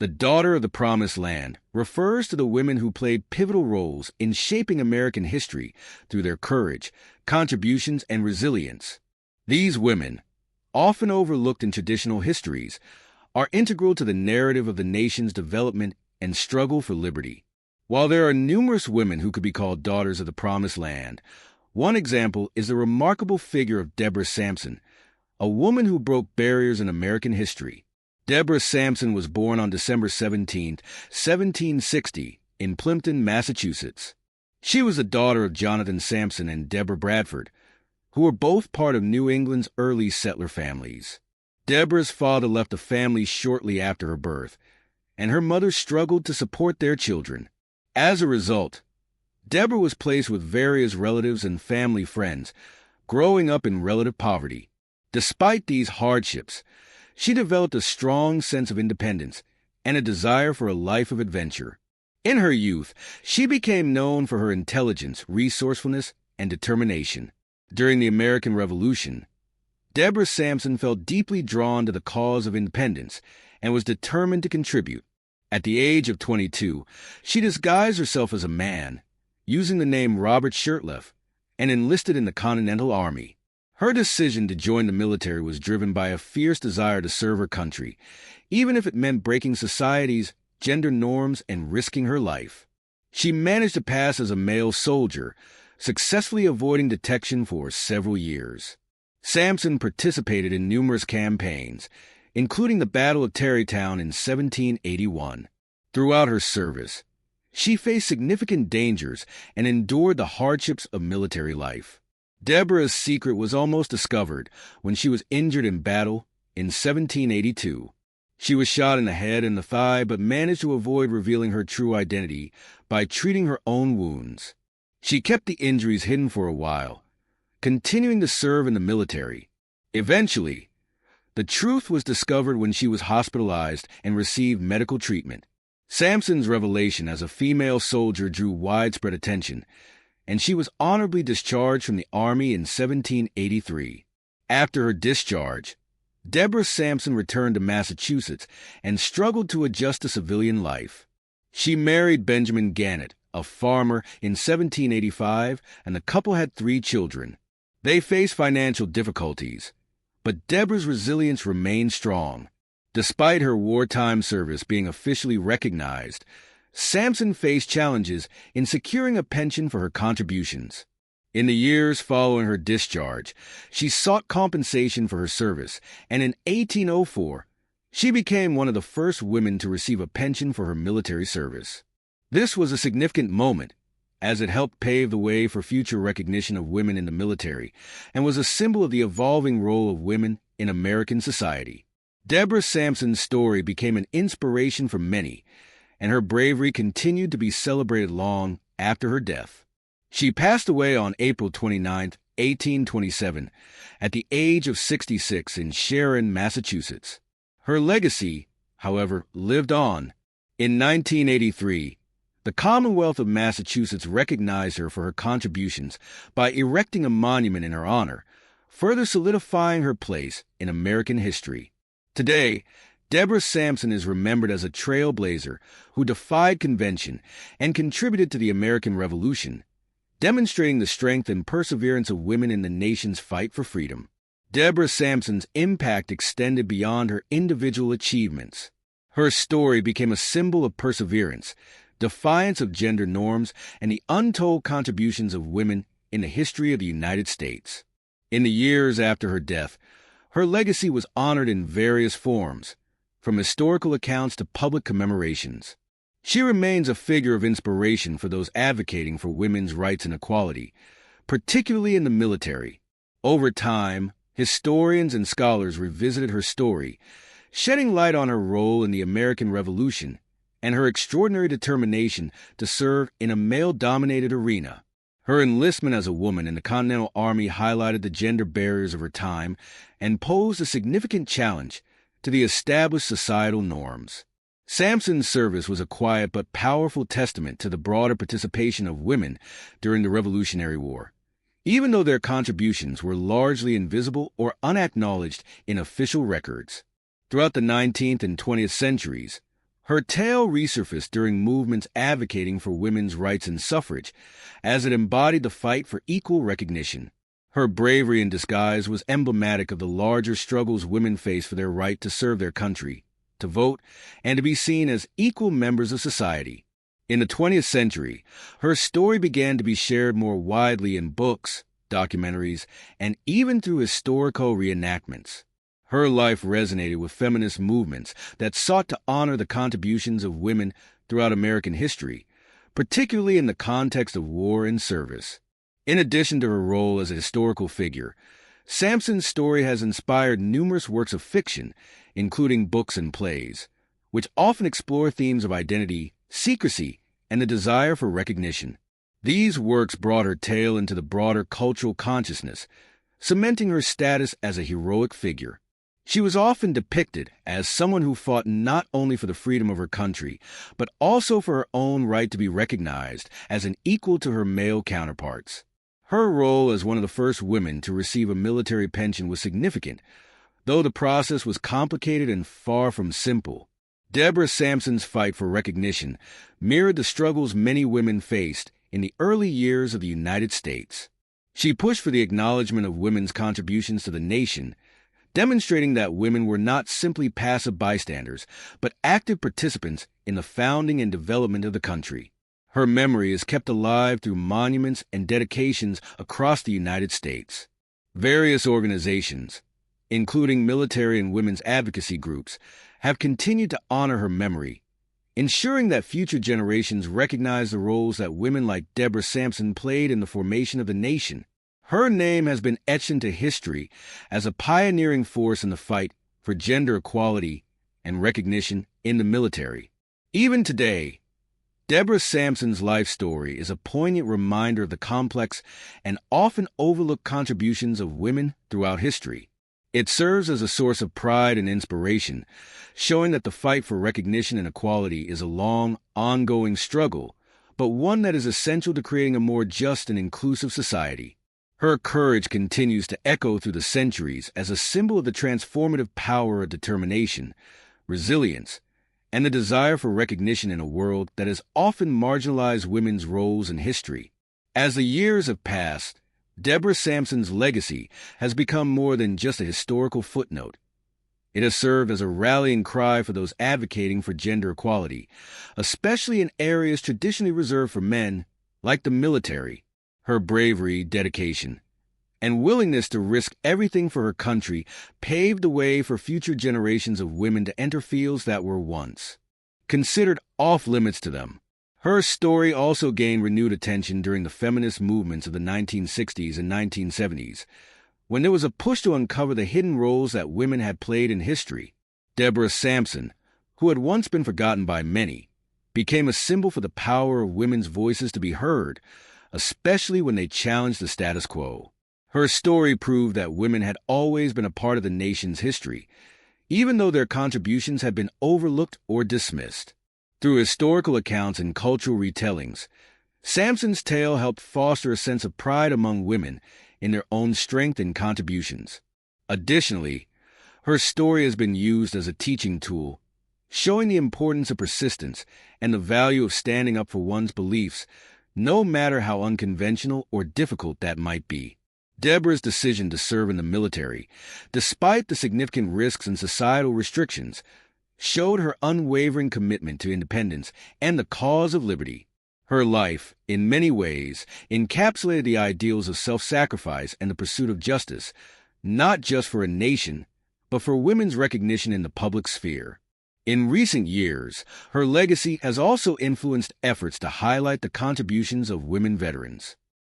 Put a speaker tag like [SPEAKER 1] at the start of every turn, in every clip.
[SPEAKER 1] The Daughter of the Promised Land refers to the women who played pivotal roles in shaping American history through their courage, contributions, and resilience. These women, often overlooked in traditional histories, are integral to the narrative of the nation's development and struggle for liberty. While there are numerous women who could be called daughters of the Promised Land, one example is the remarkable figure of Deborah Sampson, a woman who broke barriers in American history. Deborah Sampson was born on December 17, 1760, in Plimpton, Massachusetts. She was the daughter of Jonathan Sampson and Deborah Bradford, who were both part of New England's early settler families. Deborah's father left the family shortly after her birth, and her mother struggled to support their children. As a result, Deborah was placed with various relatives and family friends, growing up in relative poverty. Despite these hardships, she developed a strong sense of independence and a desire for a life of adventure. In her youth, she became known for her intelligence, resourcefulness, and determination. During the American Revolution, Deborah Sampson felt deeply drawn to the cause of independence and was determined to contribute. At the age of 22, she disguised herself as a man, using the name Robert Shirtliff, and enlisted in the Continental Army. Her decision to join the military was driven by a fierce desire to serve her country, even if it meant breaking society's gender norms and risking her life. She managed to pass as a male soldier, successfully avoiding detection for several years. Sampson participated in numerous campaigns, including the Battle of Tarrytown in 1781. Throughout her service, she faced significant dangers and endured the hardships of military life. Deborah's secret was almost discovered when she was injured in battle in 1782. She was shot in the head and the thigh, but managed to avoid revealing her true identity by treating her own wounds. She kept the injuries hidden for a while, continuing to serve in the military. Eventually, the truth was discovered when she was hospitalized and received medical treatment. Sampson's revelation as a female soldier drew widespread attention, and she was honorably discharged from the Army in 1783. After her discharge, Deborah Sampson returned to Massachusetts and struggled to adjust to civilian life. She married Benjamin Gannett, a farmer, in 1785, and the couple had 3 children. They faced financial difficulties, but Deborah's resilience remained strong. Despite her wartime service being officially recognized, Sampson faced challenges in securing a pension for her contributions. In the years following her discharge, she sought compensation for her service, and in 1804, she became one of the first women to receive a pension for her military service. This was a significant moment, as it helped pave the way for future recognition of women in the military, and was a symbol of the evolving role of women in American society. Deborah Sampson's story became an inspiration for many, and her bravery continued to be celebrated long after her death. She passed away on April 29, 1827, at the age of 66 in Sharon, Massachusetts. Her legacy, however, lived on. In 1983, the Commonwealth of Massachusetts recognized her for her contributions by erecting a monument in her honor, further solidifying her place in American history. Today, Deborah Sampson is remembered as a trailblazer who defied convention and contributed to the American Revolution, demonstrating the strength and perseverance of women in the nation's fight for freedom. Deborah Sampson's impact extended beyond her individual achievements. Her story became a symbol of perseverance, defiance of gender norms, and the untold contributions of women in the history of the United States. In the years after her death, her legacy was honored in various forms, from historical accounts to public commemorations. She remains a figure of inspiration for those advocating for women's rights and equality, particularly in the military. Over time, historians and scholars revisited her story, shedding light on her role in the American Revolution and her extraordinary determination to serve in a male-dominated arena. Her enlistment as a woman in the Continental Army highlighted the gender barriers of her time and posed a significant challenge to the established societal norms. Sampson's service was a quiet but powerful testament to the broader participation of women during the Revolutionary War, even though their contributions were largely invisible or unacknowledged in official records. Throughout the 19th and 20th centuries, Her tale resurfaced during movements advocating for women's rights and suffrage, as it embodied the fight for equal recognition. Her bravery in disguise was emblematic of the larger struggles women face for their right to serve their country, to vote, and to be seen as equal members of society. In the 20th century, her story began to be shared more widely in books, documentaries, and even through historical reenactments. Her life resonated with feminist movements that sought to honor the contributions of women throughout American history, particularly in the context of war and service. In addition to her role as a historical figure, Sampson's story has inspired numerous works of fiction, including books and plays, which often explore themes of identity, secrecy, and the desire for recognition. These works brought her tale into the broader cultural consciousness, cementing her status as a heroic figure. She was often depicted as someone who fought not only for the freedom of her country, but also for her own right to be recognized as an equal to her male counterparts. Her role as one of the first women to receive a military pension was significant, though the process was complicated and far from simple. Deborah Sampson's fight for recognition mirrored the struggles many women faced in the early years of the United States. She pushed for the acknowledgement of women's contributions to the nation, demonstrating that women were not simply passive bystanders, but active participants in the founding and development of the country. Her memory is kept alive through monuments and dedications across the United States. Various organizations, including military and women's advocacy groups, have continued to honor her memory, ensuring that future generations recognize the roles that women like Deborah Sampson played in the formation of the nation. Her name has been etched into history as a pioneering force in the fight for gender equality and recognition in the military. Even today, Deborah Sampson's life story is a poignant reminder of the complex and often overlooked contributions of women throughout history. It serves as a source of pride and inspiration, showing that the fight for recognition and equality is a long, ongoing struggle, but one that is essential to creating a more just and inclusive society. Her courage continues to echo through the centuries as a symbol of the transformative power of determination, resilience, and the desire for recognition in a world that has often marginalized women's roles in history. As the years have passed, Deborah Sampson's legacy has become more than just a historical footnote. It has served as a rallying cry for those advocating for gender equality, especially in areas traditionally reserved for men, like the military. Her bravery, dedication, and willingness to risk everything for her country paved the way for future generations of women to enter fields that were once considered off-limits to them. Her story also gained renewed attention during the feminist movements of the 1960s and 1970s, when there was a push to uncover the hidden roles that women had played in history. Deborah Sampson, who had once been forgotten by many, became a symbol for the power of women's voices to be heard, especially when they challenged the status quo. Her story proved that women had always been a part of the nation's history, even though their contributions had been overlooked or dismissed. Through historical accounts and cultural retellings, Sampson's tale helped foster a sense of pride among women in their own strength and contributions. Additionally, her story has been used as a teaching tool, showing the importance of persistence and the value of standing up for one's beliefs, no matter how unconventional or difficult that might be. Deborah's decision to serve in the military, despite the significant risks and societal restrictions, showed her unwavering commitment to independence and the cause of liberty. Her life, in many ways, encapsulated the ideals of self-sacrifice and the pursuit of justice, not just for a nation, but for women's recognition in the public sphere. In recent years, her legacy has also influenced efforts to highlight the contributions of women veterans.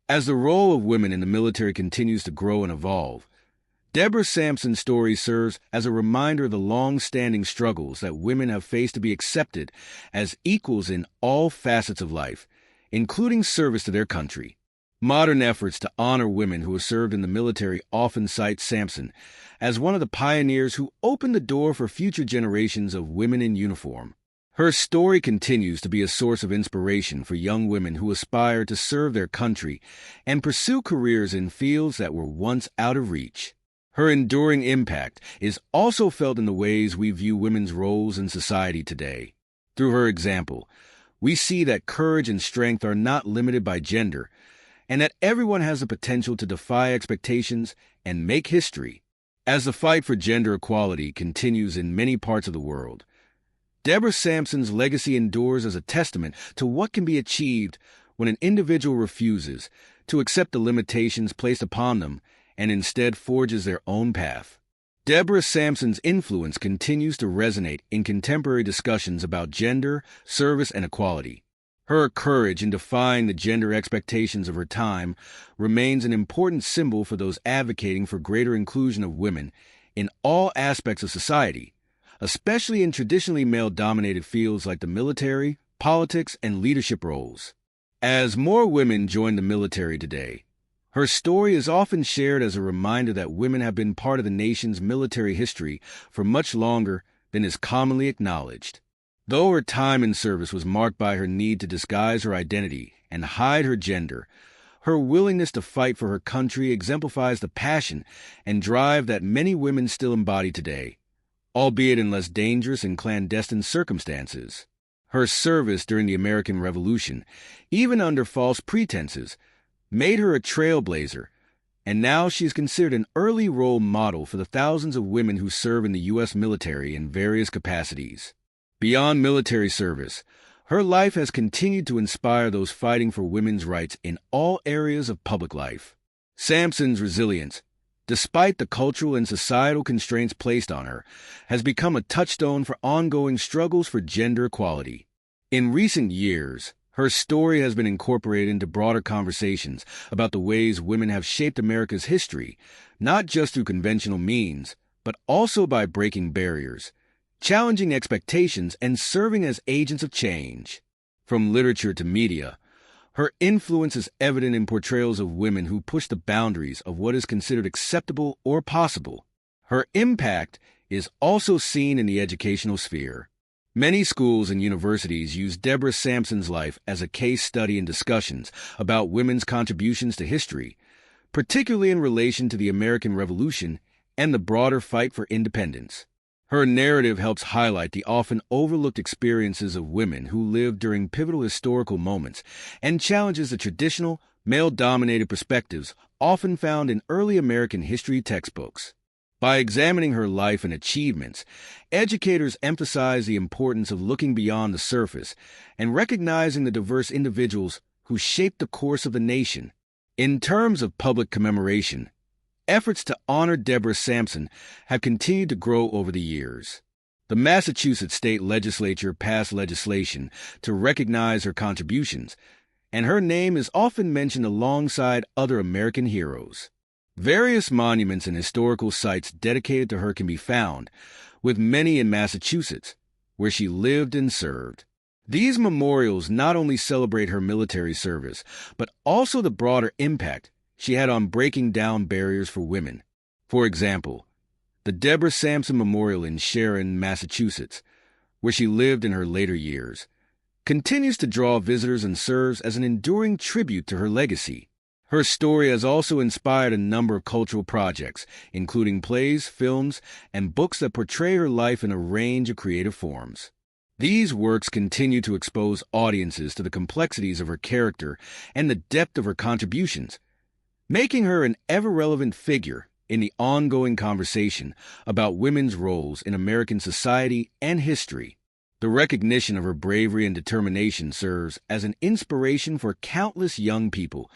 [SPEAKER 1] As the role of women in the military continues to grow and evolve, Deborah Sampson's story serves as a reminder of the long-standing struggles that women have faced to be accepted as equals in all facets of life, including service to their country. Modern efforts to honor women who have served in the military often cite Sampson as one of the pioneers who opened the door for future generations of women in uniform. Her story continues to be a source of inspiration for young women who aspire to serve their country and pursue careers in fields that were once out of reach. Her enduring impact is also felt in the ways we view women's roles in society today. Through her example, we see that courage and strength are not limited by gender, and that everyone has the potential to defy expectations and make history. As the fight for gender equality continues in many parts of the world, Deborah Sampson's legacy endures as a testament to what can be achieved when an individual refuses to accept the limitations placed upon them and instead forges their own path. Deborah Sampson's influence continues to resonate in contemporary discussions about gender, service, and equality. Her courage in defying the gender expectations of her time remains an important symbol for those advocating for greater inclusion of women in all aspects of society, especially in traditionally male-dominated fields like the military, politics, and leadership roles. As more women join the military today, her story is often shared as a reminder that women have been part of the nation's military history for much longer than is commonly acknowledged. Though her time in service was marked by her need to disguise her identity and hide her gender, her willingness to fight for her country exemplifies the passion and drive that many women still embody today, albeit in less dangerous and clandestine circumstances. Her service during the American Revolution, even under false pretenses, made her a trailblazer, and now she is considered an early role model for the thousands of women who serve in the U.S. military in various capacities. Beyond military service, her life has continued to inspire those fighting for women's rights in all areas of public life. Sampson's resilience, despite the cultural and societal constraints placed on her, has become a touchstone for ongoing struggles for gender equality. In recent years, her story has been incorporated into broader conversations about the ways women have shaped America's history, not just through conventional means, but also by breaking barriers, challenging expectations, and serving as agents of change. From literature to media, her influence is evident in portrayals of women who push the boundaries of what is considered acceptable or possible. Her impact is also seen in the educational sphere. Many schools and universities use Deborah Sampson's life as a case study in discussions about women's contributions to history, particularly in relation to the American Revolution and the broader fight for independence. Her narrative helps highlight the often overlooked experiences of women who lived during pivotal historical moments and challenges the traditional, male-dominated perspectives often found in early American history textbooks. By examining her life and achievements, educators emphasize the importance of looking beyond the surface and recognizing the diverse individuals who shaped the course of the nation. In terms of public commemoration, efforts to honor Deborah Sampson have continued to grow over the years. The Massachusetts state legislature passed legislation to recognize her contributions, and her name is often mentioned alongside other American heroes. Various monuments and historical sites dedicated to her can be found, with many in Massachusetts, where she lived and served. These memorials not only celebrate her military service, but also the broader impact she had on breaking down barriers for women. For example, the Deborah Sampson Memorial in Sharon, Massachusetts, where she lived in her later years, continues to draw visitors and serves as an enduring tribute to her legacy. Her story has also inspired a number of cultural projects, including plays, films, and books that portray her life in a range of creative forms. These works continue to expose audiences to the complexities of her character and the depth of her contributions, making her an ever-relevant figure in the ongoing conversation about women's roles in American society and history. The recognition of her bravery and determination serves as an inspiration for countless young people,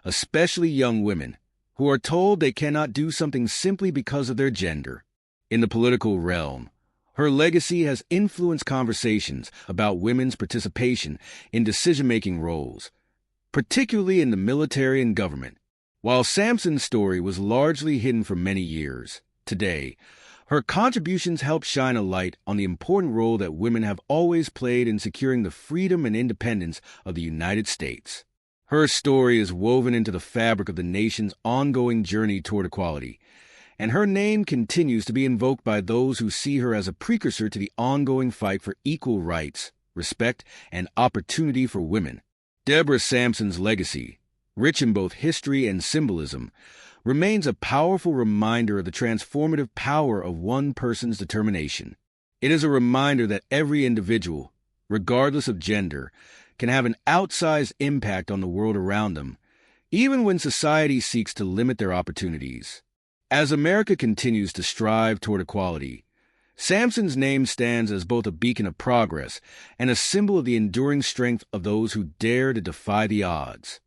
[SPEAKER 1] especially young women, who are told they cannot do something simply because of their gender. In the political realm, her legacy has influenced conversations about women's participation in decision-making roles, particularly in the military and government. While Sampson's story was largely hidden for many years, today, her contributions help shine a light on the important role that women have always played in securing the freedom and independence of the United States. Her story is woven into the fabric of the nation's ongoing journey toward equality, and her name continues to be invoked by those who see her as a precursor to the ongoing fight for equal rights, respect, and opportunity for women. Deborah Sampson's legacy, rich in both history and symbolism, remains a powerful reminder of the transformative power of one person's determination. It is a reminder that every individual, regardless of gender, can have an outsized impact on the world around them, even when society seeks to limit their opportunities. As America continues to strive toward equality, Sampson's name stands as both a beacon of progress and a symbol of the enduring strength of those who dare to defy the odds.